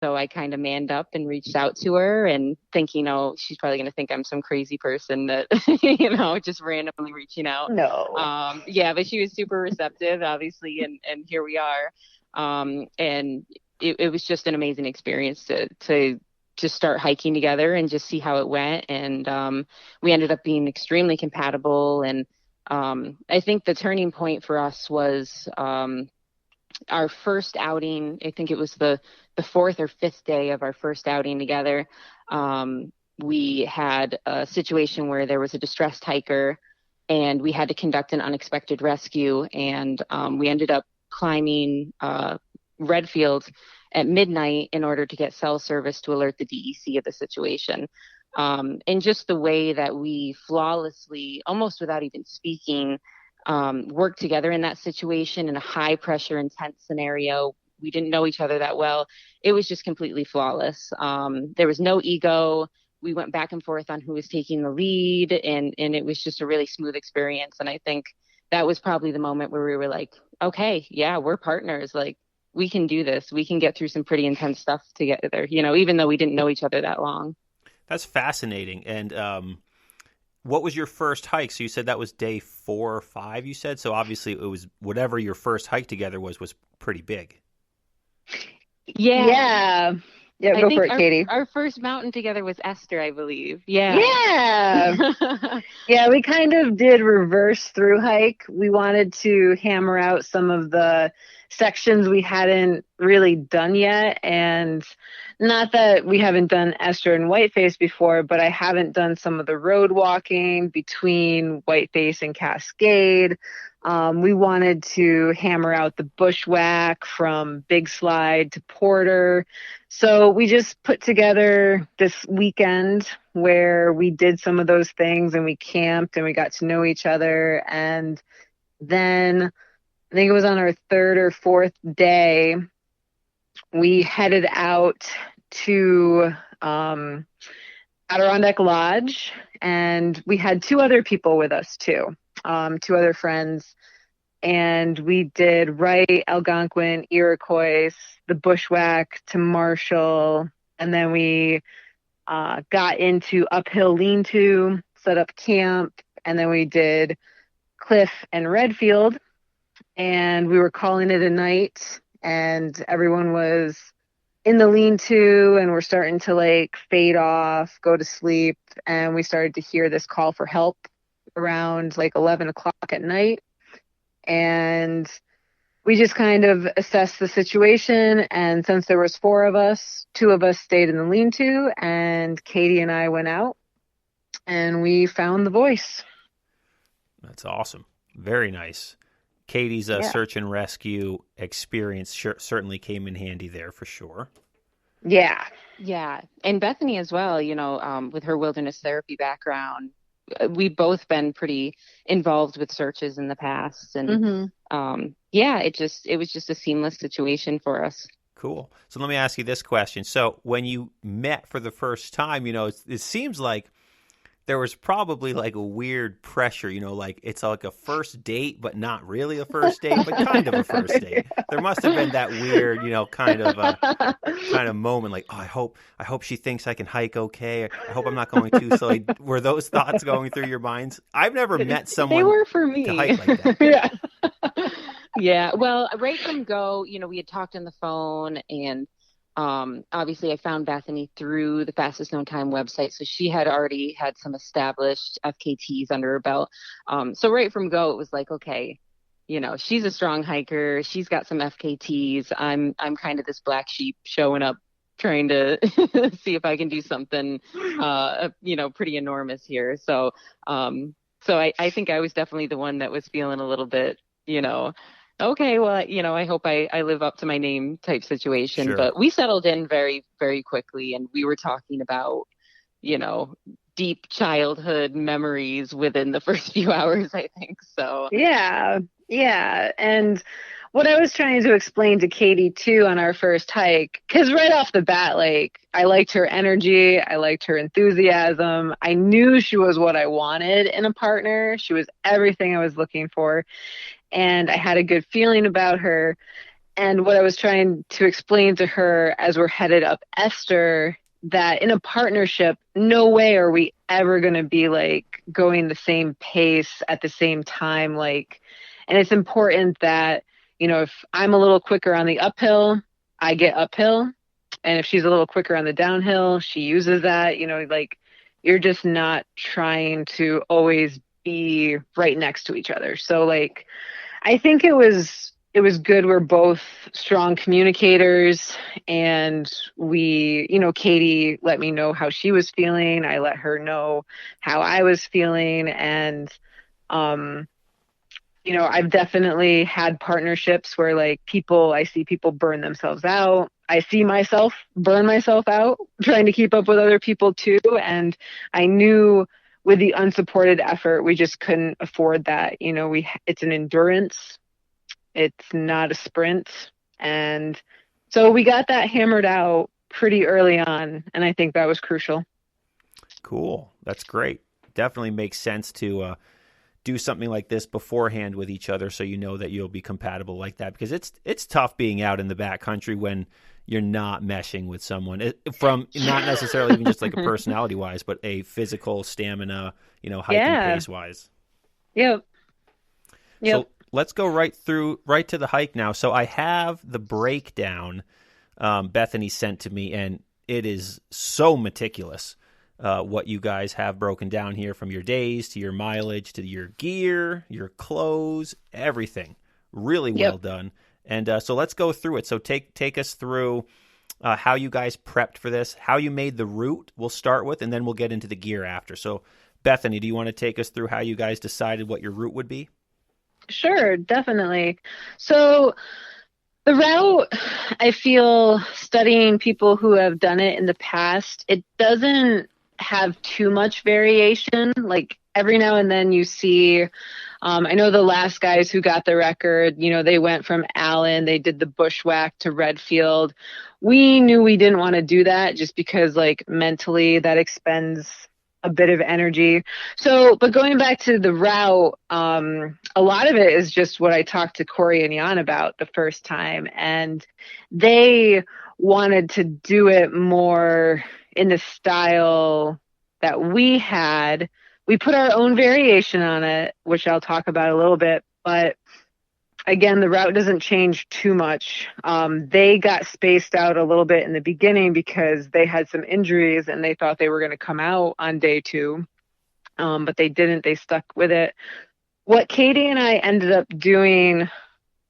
So I kind of manned up and reached out to her and thinking, oh, she's probably going to think I'm some crazy person that, just randomly reaching out. No. Yeah, but she was super receptive, obviously, and here we are. And it was just an amazing experience to just start hiking together and just see how it went. And we ended up being extremely compatible. And I think the turning point for us was our first outing. I think it was the fourth or fifth day of our first outing together. We had a situation where there was a distressed hiker and we had to conduct an unexpected rescue. And we ended up climbing Redfield at midnight in order to get cell service to alert the DEC of the situation. And just the way that we flawlessly, almost without even speaking, worked together in that situation in a high pressure, intense scenario. We didn't know each other that well. It was just completely flawless. There was no ego. We went back and forth on who was taking the lead, and it was just a really smooth experience. And I think that was probably the moment where we were like, okay, yeah, we're partners. Like, we can do this. We can get through some pretty intense stuff together, even though we didn't know each other that long. That's fascinating. And what was your first hike? So you said that was day 4 or 5, you said? So obviously it was whatever your first hike together was pretty big. Yeah. Yeah. Yeah, go for it, Katie. Our first mountain together was Esther, I believe. Yeah. Yeah. Yeah, we kind of did reverse through hike. We wanted to hammer out some of the sections we hadn't really done yet. And not that we haven't done Esther and Whiteface before, but I haven't done some of the road walking between Whiteface and Cascade. We wanted to hammer out the bushwhack from Big Slide to Porter. So we just put together this weekend where we did some of those things and we camped and we got to know each other. And then I think it was on our 3rd or 4th day, we headed out to Adirondack Lodge, and we had 2 other people with us too, 2 other friends. And we did Wright, Algonquin, Iroquois, the Bushwhack to Marshall. And then we got into Uphill Lean-To, set up camp. And then we did Cliff and Redfield. And we were calling it a night. And everyone was in the lean-to and we're starting to like fade off, go to sleep. And we started to hear this call for help around like 11 o'clock at night. And we just kind of assessed the situation. And since there was 4 of us, 2 of us stayed in the lean-to and Katie and I went out and we found the voice. That's awesome. Very nice. Katie's search and rescue experience certainly came in handy there for sure. Yeah. Yeah. And Bethany as well, with her wilderness therapy background, we've both been pretty involved with searches in the past. And it was just a seamless situation for us. Cool. So let me ask you this question. So when you met for the first time, it seems like there was probably like a weird pressure, like it's like a first date, but not really a first date, but kind of a first date. There must have been that weird, kind of moment, like, oh, I hope she thinks I can hike okay. I hope I'm not going too slowly. Were those thoughts going through your minds? I've never met someone they were for me. to hike like that. Yeah. Yeah. Well, right from go, we had talked on the phone and obviously I found Bethany through the Fastest Known Time website. So she had already had some established FKTs under her belt. So right from go, it was like, okay, she's a strong hiker. She's got some FKTs. I'm kind of this black sheep showing up, trying to see if I can do something, pretty enormous here. So I think I was definitely the one that was feeling a little bit, okay, well, I hope I live up to my name type situation. Sure. But we settled in very, very quickly. And we were talking about, deep childhood memories within the first few hours, I think. So, yeah. And what I was trying to explain to Katie, too, on our first hike, because right off the bat, like, I liked her energy. I liked her enthusiasm. I knew she was what I wanted in a partner. She was everything I was looking for. And I had a good feeling about her. And what I was trying to explain to her as we're headed up Esther, that in a partnership, no way are we ever going to be like going the same pace at the same time. Like, and it's important that, you know, if I'm a little quicker on the uphill, I get uphill. And if she's a little quicker on the downhill, she uses that, you know, like you're just not trying to always be right next to each other. So like, I think it was good. We're both strong communicators, and we, you know, Katie let me know how she was feeling. I let her know how I was feeling. And, you know, I've definitely had partnerships where like I see people burn themselves out. I see myself burn myself out trying to keep up with other people too. And I knew with the unsupported effort, we just couldn't afford that. You know, it's an endurance. It's not a sprint. And so we got that hammered out pretty early on. And I think that was crucial. Cool. That's great. Definitely makes sense to do something like this beforehand with each other, so you know that you'll be compatible like that, because it's tough being out in the backcountry when you're not meshing with someone from not necessarily even just like a personality wise, but a physical stamina, you know, hiking pace wise. Yep. So let's go right to the hike now. So I have the breakdown Bethany sent to me, and it is so meticulous. What you guys have broken down here, from your days to your mileage to your gear, your clothes, everything. Really well done. And so let's go through it. So take us through how you guys prepped for this, how you made the route we'll start with, and then we'll get into the gear after. So Bethany, do you want to take us through how you guys decided what your route would be? Sure, definitely. So the route, I feel, studying people who have done it in the past, it doesn't have too much variation. Like every now and then you see, I know the last guys who got the record, you know, they went from Allen, they did the bushwhack to Redfield. We knew we didn't want to do that just because like mentally that expends a bit of energy. So, but going back to the route, a lot of it is just what I talked to Corey and Jan about the first time. And they wanted to do it more in the style that we had. We put our own variation on it, which I'll talk about a little bit, but again, the route doesn't change too much. They got spaced out a little bit in the beginning because they had some injuries and they thought they were going to come out on day 2. But they didn't. They stuck with it. What Katie and I ended up doing,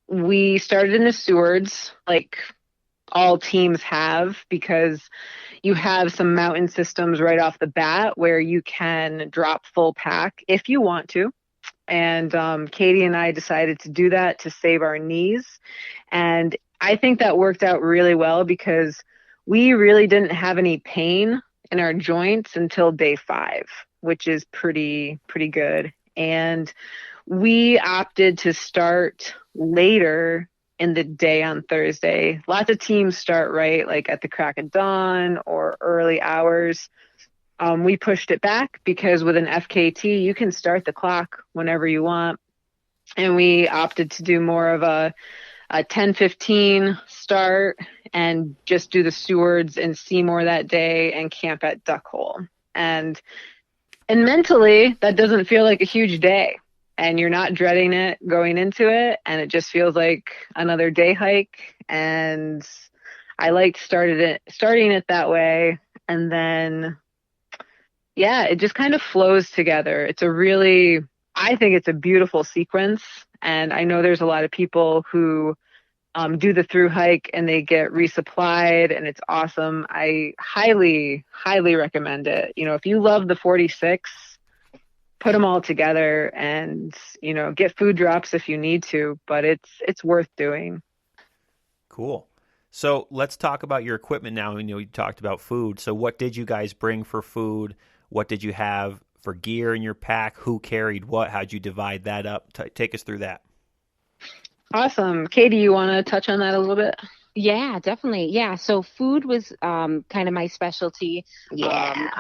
we started in the Sewards, like all teams have, because you have some mountain systems right off the bat where you can drop full pack if you want to. And Katie and I decided to do that to save our knees. And I think that worked out really well because we really didn't have any pain in our joints until day 5, which is pretty good. And we opted to start later in the day on Thursday. Lots of teams start right, like at the crack of dawn or early hours. We pushed it back because with an FKT, you can start the clock whenever you want. And we opted to do more of a 10:15 start and just do the Sewards and Seymour that day and camp at Duck Hole. And mentally, that doesn't feel like a huge day. And you're not dreading it going into it. And it just feels like another day hike. And I liked starting it that way. And then, yeah, it just kind of flows together. I think it's a beautiful sequence. And I know there's a lot of people who do the thru hike and they get resupplied and it's awesome. I highly, highly recommend it. You know, if you love the 46, put them all together and, you know, get food drops if you need to, but it's worth doing. Cool. So let's talk about your equipment now. You know, you talked about food. So what did you guys bring for food? What did you have for gear in your pack? Who carried what? How'd you divide that up? Take us through that. Awesome. Katie, you want to touch on that a little bit? Yeah, definitely. Yeah. So food was kind of my specialty. Yeah.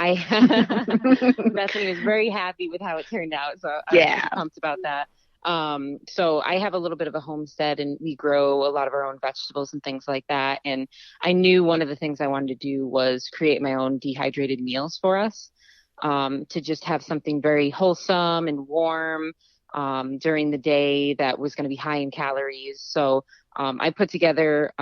Bethany was very happy with how it turned out. So yeah. I'm pumped about that. So I have a little bit of a homestead and we grow a lot of our own vegetables and things like that. And I knew one of the things I wanted to do was create my own dehydrated meals for us, to just have something very wholesome and warm, during the day that was going to be high in calories. So, I put together,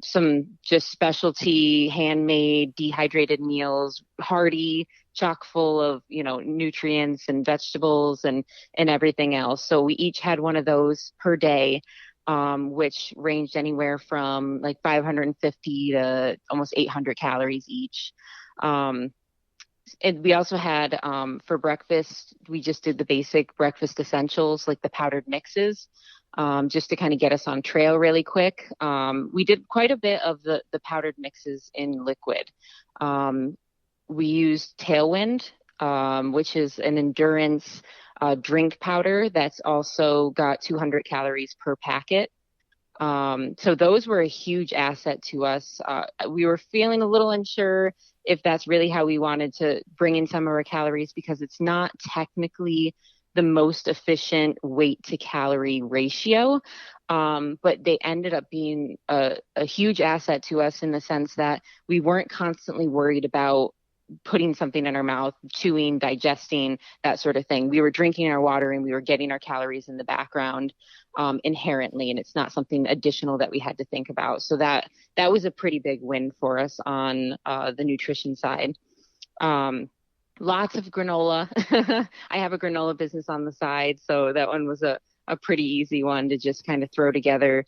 some just specialty handmade dehydrated meals, hearty, chock full of, nutrients and vegetables and everything else. So we each had one of those per day, which ranged anywhere from like 550 to almost 800 calories each. Um, and we also had, for breakfast, we just did the basic breakfast essentials like the powdered mixes, just to kind of get us on trail really quick. We did quite a bit of the powdered mixes in liquid. Um, we used Tailwind, which is an endurance drink powder that's also got 200 calories per packet. So those were a huge asset to us. We were feeling a little unsure if that's really how we wanted to bring in some of our calories because it's not technically the most efficient weight to calorie ratio. But they ended up being a huge asset to us in the sense that we weren't constantly worried about putting something in our mouth, chewing, digesting, that sort of thing. We were drinking our water and we were getting our calories in the background, inherently, and it's not something additional that we had to think about. So that was a pretty big win for us on the nutrition side. Lots of granola. I have a granola business on the side, so that one was a pretty easy one to just kind of throw together.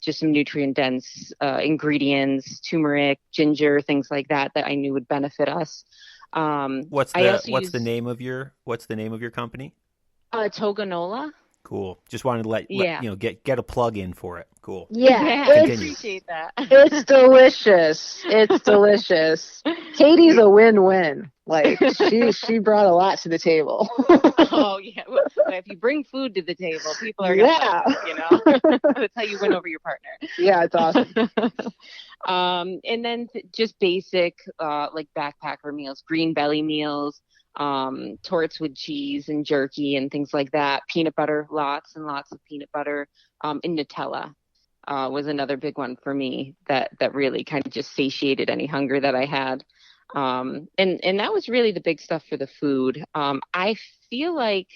Just some nutrient dense ingredients, turmeric, ginger, things like that I knew would benefit us. What's I also what's the use name of your company? Toganola. Cool. Just wanted to let Yeah. get a plug in for it. Cool. Yeah, Yeah, I Continue. appreciate that. it's delicious. It's delicious. Katie's a win-win. Like she brought a lot to the table. Oh yeah. Well, if you bring food to the table, people are gonna Yeah. love it, That's how you win over your partner. Yeah, it's awesome. And then just basic, like backpacker meals, green belly meals, torts with cheese and jerky and things like that. Peanut butter, lots and lots of peanut butter, and Nutella. Was another big one for me that really kind of just satiated any hunger that I had. And that was really the big stuff for the food. I feel like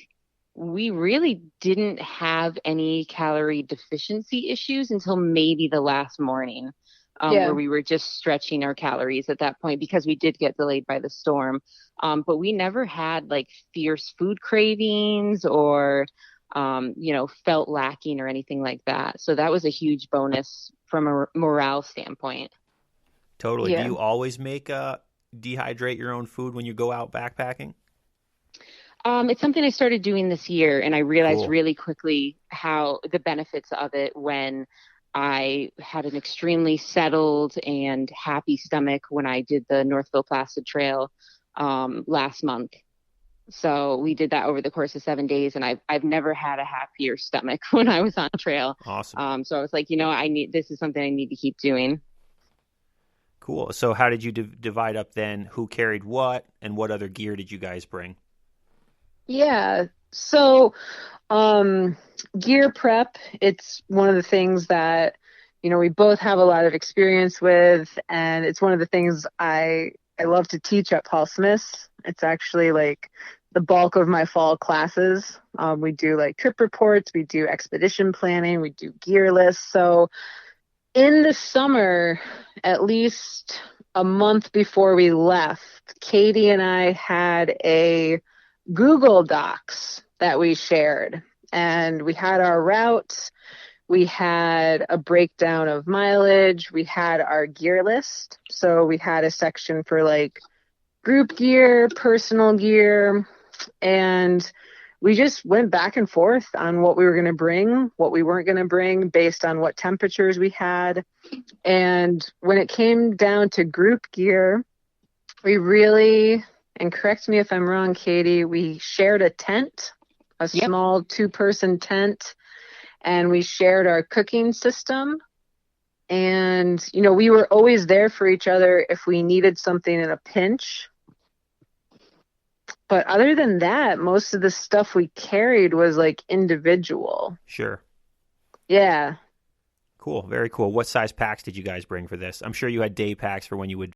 we really didn't have any calorie deficiency issues until maybe the last morning, Yeah. where we were just stretching our calories at that point because we did get delayed by the storm. But we never had like fierce food cravings or, felt lacking or anything like that. So that was a huge bonus from a morale standpoint. Totally. Do Yeah. you always make dehydrate your own food when you go out backpacking? It's something I started doing this year, and I realized Cool. really quickly how the benefits of it when I had an extremely settled and happy stomach when I did the Northville Placid Trail last month. So we did that over the course of 7 days, and I've never had a happier stomach when I was on trail. Awesome. So I was like, this is something I need to keep doing. Cool. So how did you divide up then? Who carried what, and what other gear did you guys bring? Yeah. So, gear prep, it's one of the things that, we both have a lot of experience with, and it's one of the things I love to teach at Paul Smith's. It's actually like the bulk of my fall classes. We do like trip reports, we do expedition planning, we do gear lists. So in the summer, at least a month before we left, Katie and I had a Google Docs that we shared, and we had our routes, we had a breakdown of mileage, we had our gear list. So we had a section for like group gear, personal gear, and we just went back and forth on what we were going to bring, what we weren't going to bring based on what temperatures we had. And when it came down to group gear, we really, and correct me if I'm wrong, Katie, we shared a tent, a Yep. small 2-person tent, and we shared our cooking system. And, we were always there for each other if we needed something in a pinch. But other than that, most of the stuff we carried was like individual. Sure. Yeah. Cool. Very cool. What size packs did you guys bring for this? I'm sure you had day packs for when you would